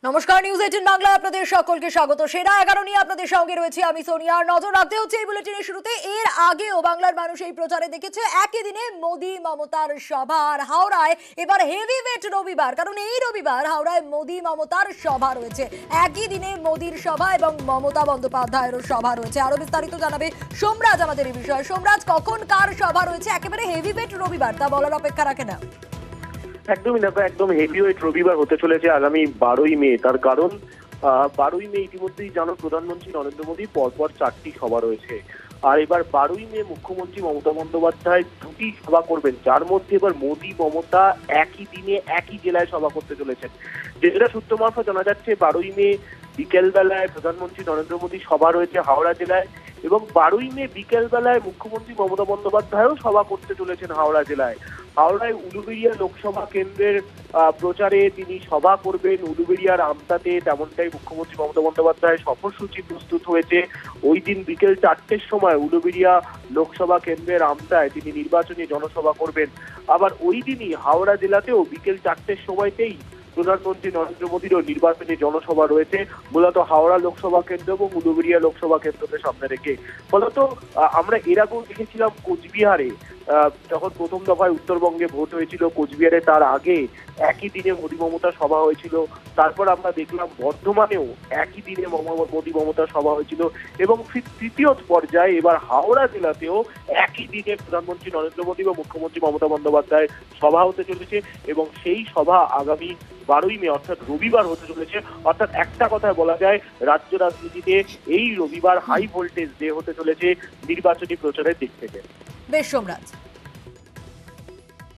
নমস্কার, নিউজ 18 বাংলা আপনাদের সকলকে স্বাগত। সেরা 11 নিয়ে আপনাদের সঙ্গে রয়েছে আমি সোনিয়া। নজর রাখতে হচ্ছে এই বুলেটিনের শুরুতে। এর আগেও বাংলার মানুষ এই প্রচারে দেখেছে একই দিনে মোদি মমতার সভা। আর হাওড়ায় এবার হেভিওয়েট রবিবার, কারণ এই রবিবার হাওড়ায় মোদি মমতার সভা রয়েছে। একই দিনে মোদির সভা এবং মমতা বন্দ্যোপাধ্যায়েরও সভা রয়েছে। আরো বিস্তারিত জানাবে সোমরাজ আমাদের এই বিষয়ে। সোমরাজ, কখন কার সভা রয়েছে? একেবারে হেভিওয়েট রবিবার, তা বলার অপেক্ষা রাখে না। একদমই দেখো, একদম হেভিওয়েট রবিবার হতে চলেছে আগামী 12ই মে। তার কারণ 12ই মে ইতিমধ্যেই জানো প্রধানমন্ত্রী নরেন্দ্র মোদী পরপর 4টি সভা রয়েছে। আর এবার 12ই মে মুখ্যমন্ত্রী মমতা বন্দ্যোপাধ্যায় 2টি সভা করবেন, যার মধ্যে এবার মোদী মমতা একই দিনে একই জেলায় সভা করতে চলেছেন। যেটা সূত্র মারফত জানা যাচ্ছে 12ই মে বিকেল বেলায় প্রধানমন্ত্রী নরেন্দ্র মোদী সভা রয়েছে হাওড়া জেলায়, এবং 12ই মে বিকেল বেলায় মুখ্যমন্ত্রী মমতা বন্দ্যোপাধ্যায়ও সভা করতে চলেছেন হাওড়া জেলায়। হাওড়ায় উলুবেড়িয়া লোকসভা কেন্দ্রের প্রচারে তিনি সভা করবেন। উলুবেড়িয়ার আমতাতে তেমনটাই মুখ্যমন্ত্রী মমতা বন্দ্যোপাধ্যায় সফরসূচি প্রস্তুত হয়েছে। ওই দিন বিকেল 4টের সময় উলুবেড়িয়া লোকসভা কেন্দ্রের আমতায় তিনি নির্বাচনী জনসভা করবেন। আবার ওই দিনই হাওড়া জেলাতেও বিকেল 4টের সময়তেই প্রধানমন্ত্রী নরেন্দ্র মোদীরও নির্বাচনী জনসভা রয়েছে, মূলত হাওড়া লোকসভা কেন্দ্র এবং উলুবেড়িয়া লোকসভা কেন্দ্রকে সামনে রেখে। ফলত আমরা এর আগেও দেখেছিলাম কোচবিহারে, যখন প্রথম দফায় উত্তরবঙ্গে ভোট হয়েছিল কোচবিহারে, তার আগে একই দিনে মোদী মমতা সভা হয়েছিল। তারপর আমরা দেখলাম বর্ধমানেও একই দিনে মোদী মমতা সভা হয়েছিল, এবং তৃতীয় পর্যায়ে এবার হাওড়া জেলাতেও একই দিনে প্রধানমন্ত্রী নরেন্দ্র মোদী বা মুখ্যমন্ত্রী মমতা বন্দ্যোপাধ্যায় সভা হতে চলেছে, এবং সেই সভা আগামী 12ই মে অর্থাৎ রবিবার হতে চলেছে। অর্থাৎ একটা কথায় বলা যায়, রাজ্য রাজনীতিতে এই রবিবার হাই ভোল্টেজ ডে হতে চলেছে নির্বাচনী প্রচারের দিক থেকে। বেশ সোমরাজ।